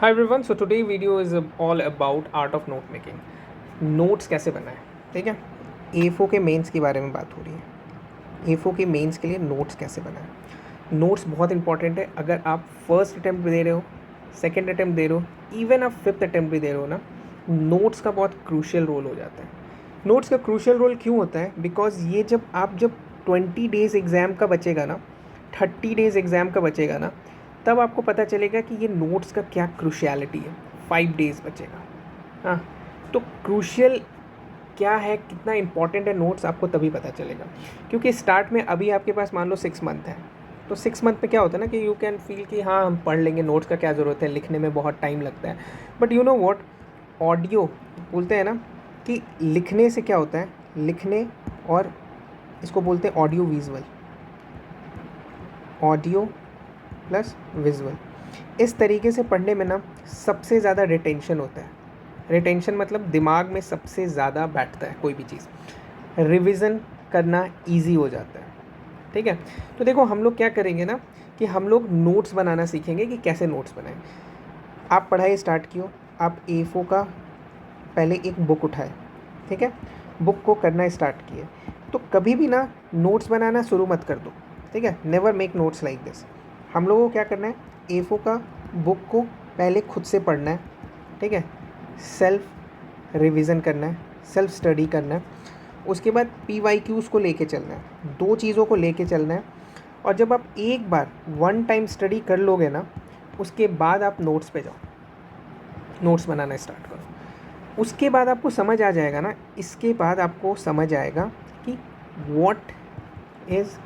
Hi everyone, so today video is all about art of note making. Notes कैसे बनाएं, ठीक है। A4 के मेंस के बारे में बात हो रही है। ए4 के मेंस के लिए नोट्स कैसे बनाएं। नोट्स बहुत इंपॉर्टेंट है। अगर आप फर्स्ट अटैम्प्ट दे रहे हो, सेकंड अटैम्प्ट दे रहे हो, इवन आप फिफ्थ अटैम्प्ट भी दे रहे हो ना, नोट्स का बहुत क्रूशियल रोल हो जाता है। नोट्स का क्रूशियल रोल क्यों होता है? बिकॉज ये जब 20 डेज़ एग्ज़ाम का बचेगा ना, 30 डेज़ एग्ज़ाम का बचेगा ना, तब आपको पता चलेगा कि ये नोट्स का क्या क्रूशियलिटी है। 5 डेज़ बचेगा। हाँ, तो क्रूशियल क्या है, कितना इंपॉर्टेंट है नोट्स, आपको तभी पता चलेगा। क्योंकि स्टार्ट में अभी आपके पास मान लो 6 मंथ है, तो 6 मंथ में क्या होता है ना कि यू कैन फील कि हाँ हम पढ़ लेंगे, नोट्स का क्या ज़रूरत है, लिखने में बहुत टाइम लगता है। But you know what, audio बोलते हैं ना कि लिखने से क्या होता है, लिखने और इसको बोलते हैं audio visual, audio plus visual. इस तरीके से पढ़ने में ना सबसे ज़्यादा रिटेंशन होता है। रिटेंशन मतलब दिमाग में सबसे ज़्यादा बैठता है कोई भी चीज़। रिवीजन करना इजी हो जाता है, ठीक है। तो देखो हम लोग क्या करेंगे ना कि हम लोग नोट्स बनाना सीखेंगे कि कैसे नोट्स बनाएं। आप पढ़ाई स्टार्ट कियो, आप A4 का पहले एक बुक उठाए, ठीक है, बुक को करना स्टार्ट किए, तो कभी भी ना नोट्स बनाना शुरू मत कर दो, ठीक है। Never make notes like this. हम लोगों को क्या करना है, A4 का बुक को पहले खुद से पढ़ना है, ठीक है, सेल्फ रिवीजन करना है, सेल्फ स्टडी करना है। उसके बाद PYQs को लेके चलना है, दो चीज़ों को लेके चलना है। और जब आप एक बार वन टाइम स्टडी कर लोगे ना, उसके बाद आप नोट्स पे जाओ, नोट्स बनाना स्टार्ट करो। उसके बाद आपको समझ आ जाएगा ना, इसके बाद आपको समझ आएगा कि व्हाट इज़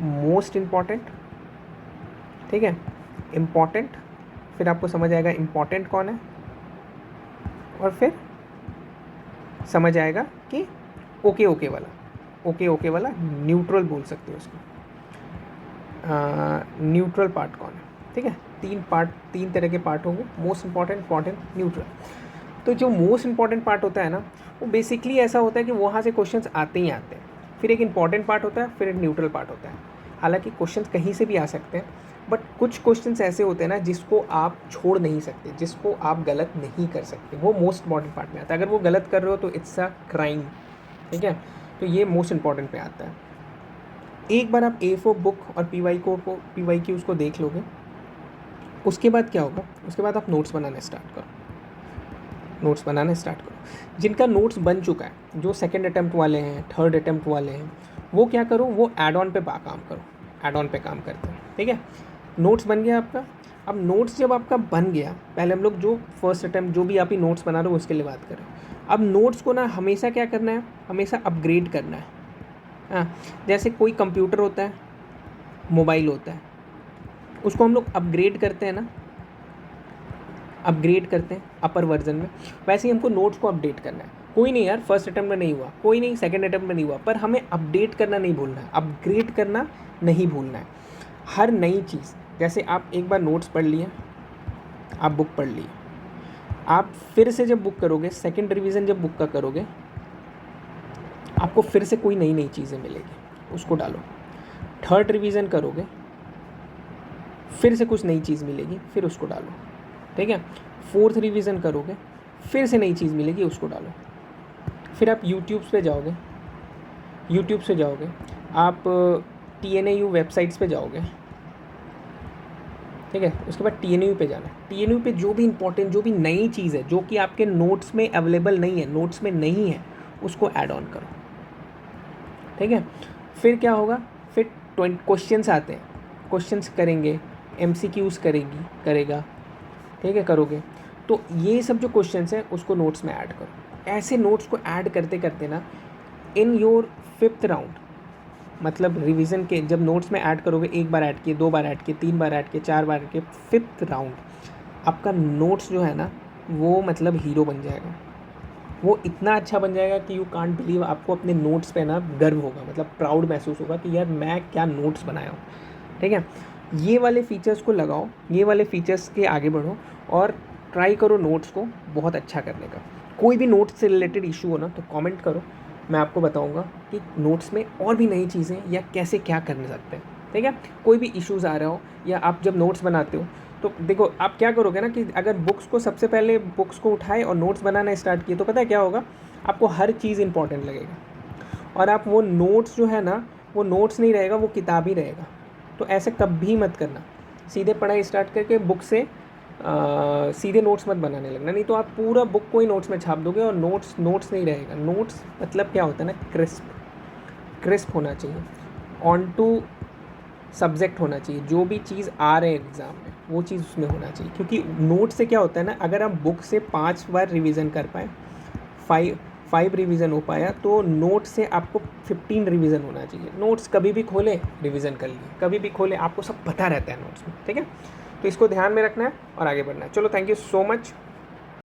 मोस्ट इम्पॉर्टेंट, ठीक है, इम्पॉर्टेंट। फिर आपको समझ आएगा इम्पॉर्टेंट कौन है, और फिर समझ आएगा कि ओके ओके वाला, ओके ओके वाला न्यूट्रल बोल सकते हो उसको, न्यूट्रल पार्ट कौन है, ठीक है। तीन तरह के पार्ट होंगे, मोस्ट इंपॉर्टेंट, इंपॉर्टेंट, न्यूट्रल। तो जो मोस्ट इंपॉर्टेंट पार्ट होता है ना, वो बेसिकली ऐसा होता है कि वहाँ से क्वेश्चंस आते ही आते हैं। फिर एक इंपॉर्टेंट पार्ट होता है, फिर एक न्यूट्रल पार्ट होता है। हालांकि क्वेश्चंस कहीं से भी आ सकते हैं, बट कुछ क्वेश्चंस ऐसे होते हैं ना जिसको आप छोड़ नहीं सकते, जिसको आप गलत नहीं कर सकते, वो मोस्ट इंपॉर्टेंट पार्ट में आता है। अगर वो गलत कर रहे हो तो इट्स अ क्राइम, ठीक है। तो ये मोस्ट इंपॉर्टेंट पे आता है। एक बार आप A4 बुक और PYQs को देख लोगे, उसके बाद क्या होगा, उसके बाद आप नोट्स बनाना स्टार्ट करो, नोट्स बनाना स्टार्ट करो। जिनका नोट्स बन चुका है, जो सेकंड अटैम्प्ट वाले हैं, थर्ड अटैम्प्ट वाले हैं, वो क्या करो, वो ऐड ऑन पे काम करो, ऐड ऑन पे काम करते हैं, ठीक है। नोट्स बन गया आपका। अब नोट्स जब आपका बन गया, पहले हम लोग जो फर्स्ट अटैम्प्ट जो भी आप ही नोट्स बना रहे हो उसके लिए बात करें। अब नोट्स को ना हमेशा क्या करना है, हमेशा अपग्रेड करना है। हाँ, जैसे कोई कंप्यूटर होता है, मोबाइल होता है, उसको हम लोग अपग्रेड करते हैं ना, अपग्रेड करते हैं अपर वर्जन में, वैसे ही हमको नोट्स को अपडेट करना है। कोई नहीं यार, फर्स्ट अटैम्प्ट में नहीं हुआ, कोई नहीं सेकंड अटैम्प्ट में नहीं हुआ, पर हमें अपडेट करना नहीं भूलना है, अपग्रेड करना नहीं भूलना है। हर नई चीज़, जैसे आप एक बार नोट्स पढ़ लिए, आप बुक पढ़ लिए, आप फिर से जब बुक करोगे, सेकंड रिवीजन जब बुक का करोगे, आपको फिर से कोई नई नई चीज़ें मिलेगी, उसको डालो। थर्ड रिवीजन करोगे, फिर से कुछ नई चीज़ मिलेगी, फिर उसको डालो, ठीक है। फोर्थ रिवीजन करोगे, फिर से नई चीज़ मिलेगी, उसको डालो। फिर आप यूट्यूब पे जाओगे, यूट्यूब से जाओगे, आप TNAU वेबसाइट्स पे जाओगे, ठीक है। उसके बाद TNAU पे जाना है। TNAU पे जो भी इंपॉर्टेंट, जो भी नई चीज़ है, जो कि आपके नोट्स में अवेलेबल नहीं है, नोट्स में नहीं है, उसको ऐड ऑन करो, ठीक है। फिर क्या होगा, फिर 20 क्वेश्चंस आते हैं, क्वेश्चंस करेंगे, MCQs करेगा, ठीक है, करोगे। तो ये सब जो क्वेश्चंस हैं उसको नोट्स में ऐड करो। ऐसे नोट्स को ऐड करते करते ना, इन योर फिफ्थ राउंड, मतलब रिवीजन के जब नोट्स में ऐड करोगे, एक बार ऐड किए, दो बार ऐड किए, तीन बार ऐड किए, चार बार ऐड किए, फिफ्थ राउंड आपका नोट्स जो है ना, वो मतलब हीरो बन जाएगा। वो इतना अच्छा बन जाएगा कि यू कांट बिलीव, आपको अपने नोट्स पे ना गर्व होगा, मतलब प्राउड महसूस होगा कि यार मैं क्या नोट्स बनाया हूँ, ठीक है। ये वाले फीचर्स को लगाओ, ये वाले फीचर्स के आगे बढ़ो और ट्राई करो नोट्स को बहुत अच्छा करने का। कोई भी नोट्स से रिलेटेड इशू हो ना तो कमेंट करो, मैं आपको बताऊंगा कि नोट्स में और भी नई चीज़ें या कैसे क्या करने सकते हैं, ठीक है। कोई भी इश्यूज़ आ रहा हो, या आप जब नोट्स बनाते हो तो देखो आप क्या करोगे ना कि अगर बुक्स को सबसे पहले बुक्स को उठाए और नोट्स बनाना स्टार्ट किए तो पता है क्या होगा, आपको हर चीज़ इंपॉर्टेंट लगेगा और आप वो नोट्स जो है ना, वो नोट्स नहीं रहेगा, वो किताब ही रहेगा। तो ऐसे कभी मत करना, सीधे पढ़ाई स्टार्ट करके बुक से सीधे नोट्स मत बनाने लगना, नहीं तो आप पूरा बुक को ही नोट्स में छाप दोगे और नोट्स नोट्स नहीं रहेगा। नोट्स मतलब क्या होता है ना, क्रिस्प होना चाहिए, ऑन टू सब्जेक्ट होना चाहिए, जो भी चीज़ आ रहे हैं एग्ज़ाम में वो चीज़ उसमें होना चाहिए। क्योंकि नोट से क्या होता है ना, अगर आप बुक से 5 बार रिवीजन कर पाए, 5 रिवीजन हो पाया, तो नोट से आपको 15 रिवीजन होना चाहिए। नोट्स कभी भी खोलें रिवीजन कर लिए, कभी भी खोलें, आपको सब पता रहता है नोट्स में, ठीक है। तो इसको ध्यान में रखना है और आगे बढ़ना है। चलो, थैंक यू सो मच।